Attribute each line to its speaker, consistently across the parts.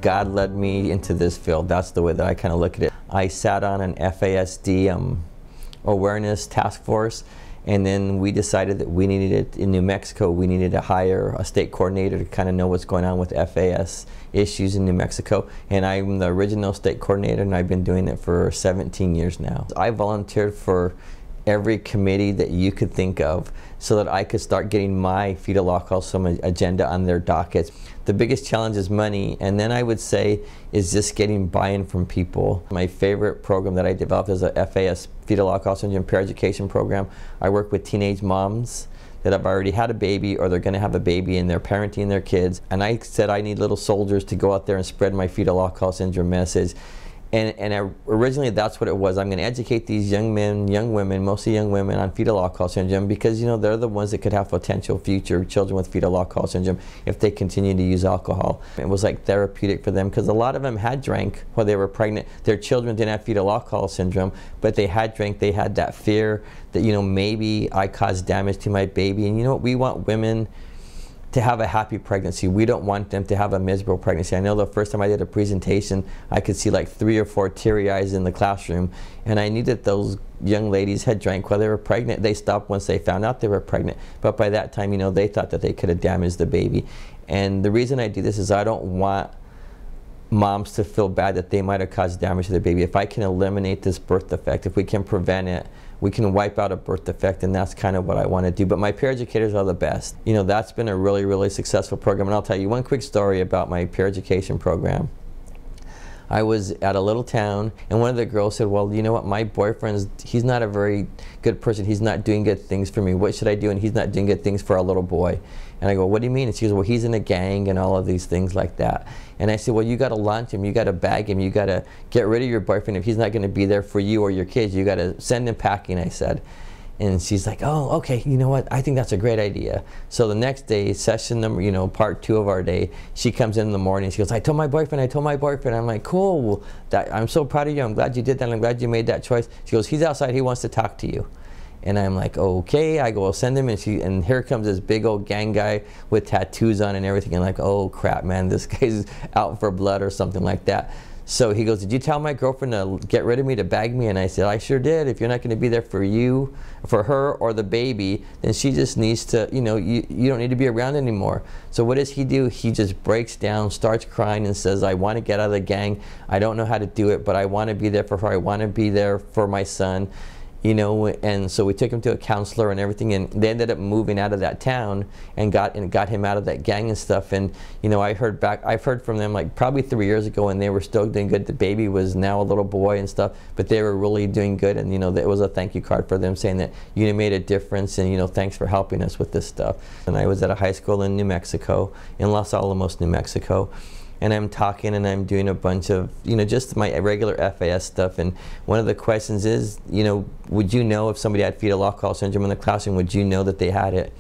Speaker 1: God led me into this field. That's the way that I kind of look at it. I sat on an FASD awareness task force, and then we decided that we needed, in New Mexico, we needed to hire a state coordinator to kind of know what's going on with FAS issues in New Mexico. And I'm the original state coordinator, and I've been doing it for 17 years now. I volunteered for every committee that you could think of so that I could start getting my fetal alcoholism agenda on their dockets. The biggest challenge is money, and then I would say is just getting buy-in from people. My favorite program that I developed is a FAS, Fetal Alcohol Syndrome Peer Education Program. I work with teenage moms that have already had a baby or they're going to have a baby and they're parenting their kids. And I said I need little soldiers to go out there and spread my fetal alcohol syndrome message. And originally that's what it was. I'm going to educate these young men, young women, mostly young women, on fetal alcohol syndrome because, you know, they're the ones that could have potential future children with fetal alcohol syndrome if they continue to use alcohol. It was like therapeutic for them because a lot of them had drank while they were pregnant. Their children didn't have fetal alcohol syndrome, but they had drank. They had that fear that, you know, maybe I caused damage to my baby. And you know what? We want women to have a happy pregnancy. We don't want them to have a miserable pregnancy. I know the first time I did a presentation, I could see like 3 or 4 teary eyes in the classroom, and I knew that those young ladies had drank while they were pregnant. They stopped once they found out they were pregnant, but by that time, you know, they thought that they could have damaged the baby. And the reason I do this is I don't want moms to feel bad that they might have caused damage to their baby. If I can eliminate this birth defect, if we can prevent it, we can wipe out a birth defect, and that's kind of what I want to do. But my peer educators are the best. You know, that's been a really, really successful program. And I'll tell you one quick story about my peer education program. I was at a little town, and one of the girls said, well, you know what, my boyfriend's, he's not a very good person. He's not doing good things for me. What should I do? And he's not doing good things for our little boy. And I go, what do you mean? And she goes, well, he's in a gang and all of these things like that. And I said, well, you got to launch him. You got to bag him. You got to get rid of your boyfriend. If he's not going to be there for you or your kids, you got to send him packing, I said. And she's like, oh, okay, you know what? I think that's a great idea. So the next day, session number, you know, part 2 of our day, she comes in the morning. She goes, I told my boyfriend. I'm like, cool. I'm so proud of you. I'm glad you did that. I'm glad you made that choice. She goes, he's outside. He wants to talk to you. And I'm like, okay. I go, I'll send him. And here comes this big old gang guy with tattoos on and everything. And like, oh crap, man, this guy's out for blood or something like that. So he goes, did you tell my girlfriend to get rid of me, to bag me? And I said, I sure did. If you're not going to be there for you, for her or the baby, then she just needs to, you know, you don't need to be around anymore. So what does he do? He just breaks down, starts crying, and says, I want to get out of the gang. I don't know how to do it, but I want to be there for her. I want to be there for my son. You know, and so we took him to a counselor and everything, and they ended up moving out of that town and got him out of that gang and stuff. And you know, I've heard from them like probably 3 years ago, and they were still doing good. The baby was now a little boy and stuff, but they were really doing good. And you know, there was a thank you card for them saying that you made a difference, and you know, thanks for helping us with this stuff. And I was at a high school in New Mexico, in Los Alamos, New Mexico. And I'm talking and I'm doing a bunch of, you know, just my regular FAS stuff. And one of the questions is, you know, would you know if somebody had fetal alcohol syndrome in the classroom? Would you know that they had it?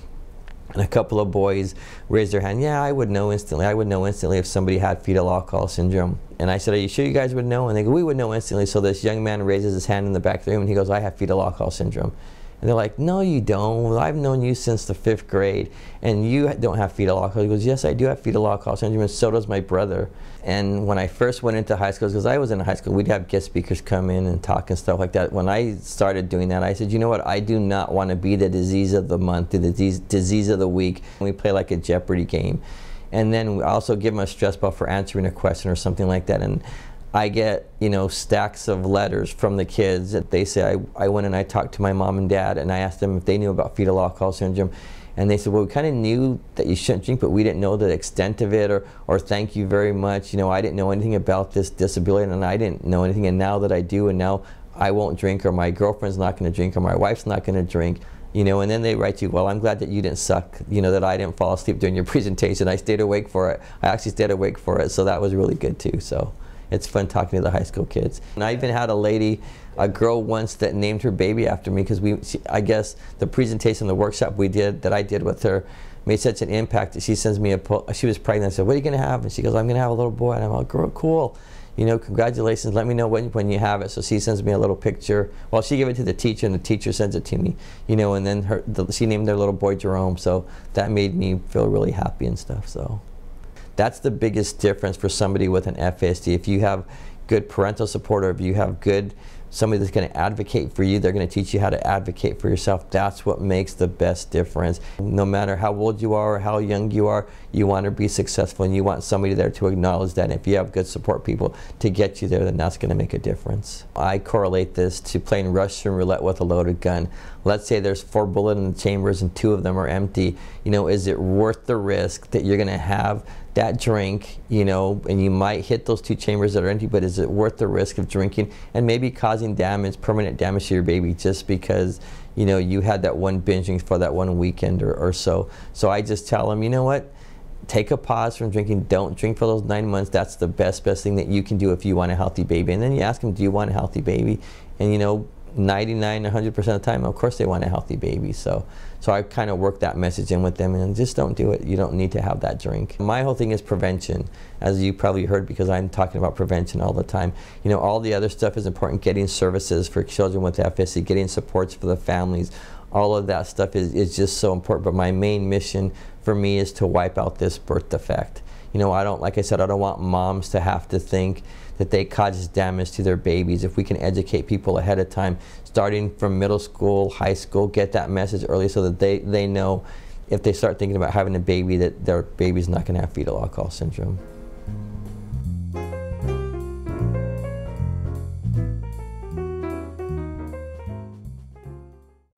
Speaker 1: And a couple of boys raised their hand. Yeah, I would know instantly. I would know instantly if somebody had fetal alcohol syndrome. And I said, are you sure you guys would know? And they go, we would know instantly. So this young man raises his hand in the back of the room and he goes, I have fetal alcohol syndrome. And they're like, no, you don't. I've known you since the 5th grade, and you don't have fetal alcohol. He goes, yes, I do have fetal alcohol syndrome, and so does my brother. And when I first went into high school, because I was in high school, we'd have guest speakers come in and talk and stuff like that. When I started doing that, I said, you know what? I do not want to be the disease of the month, the disease of the week. We play like a Jeopardy game. And then we also give them a stress ball for answering a question or something like that. And I get, you know, stacks of letters from the kids that they say, I went and I talked to my mom and dad and I asked them if they knew about fetal alcohol syndrome. And they said, well, we kind of knew that you shouldn't drink, but we didn't know the extent of it, or thank you very much. You know, I didn't know anything about this disability, and I didn't know anything, and now that I do, and now I won't drink, or my girlfriend's not going to drink, or my wife's not going to drink. You know, and then they write you, well, I'm glad that you didn't suck, you know, that I didn't fall asleep during your presentation. I stayed awake for it. I actually stayed awake for it, so that was really good too. So it's fun talking to the high school kids. And I even had a girl once that named her baby after me because I guess the presentation, the workshop that I did with her made such an impact that she sends me she was pregnant. I said, what are you going to have? And she goes, I'm going to have a little boy. And I'm like, girl, cool. You know, congratulations. Let me know when you have it. So she sends me a little picture. Well, she gave it to the teacher, and the teacher sends it to me. You know, and then she named their little boy Jerome. So that made me feel really happy and stuff. So That's the biggest difference for somebody with an FASD. If you have good parental support, or if you have somebody that's going to advocate for you, they're going to teach you how to advocate for yourself. That's what makes the best difference. No matter how old you are or how young you are, you want to be successful, and you want somebody there to acknowledge that. And if you have good support people to get you there, then that's going to make a difference. I correlate this to playing Russian roulette with a loaded gun. Let's say there's 4 bullets in the chambers and 2 of them are empty. You know, is it worth the risk that you're going to have that drink, you know, and you might hit those 2 chambers that are empty, but is it worth the risk of drinking and maybe causing damage, permanent damage to your baby, just because, you know, you had that one binging for that one weekend or so. So I just tell them, you know what, take a pause from drinking. Don't drink for those 9 months. That's the best thing that you can do if you want a healthy baby. And then you ask them, do you want a healthy baby? And you know, 99, 100% of the time, of course they want a healthy baby. So I kind of work that message in with them, and just don't do it. You don't need to have that drink. My whole thing is prevention, as you probably heard, because I'm talking about prevention all the time. You know, all the other stuff is important. Getting services for children with FASD, getting supports for the families, all of that stuff is just so important. But my main mission for me is to wipe out this birth defect. You know, like I said, I don't want moms to have to think that they cause damage to their babies. If we can educate people ahead of time, starting from middle school, high school, get that message early so that they know if they start thinking about having a baby that their baby's not going to have fetal alcohol syndrome.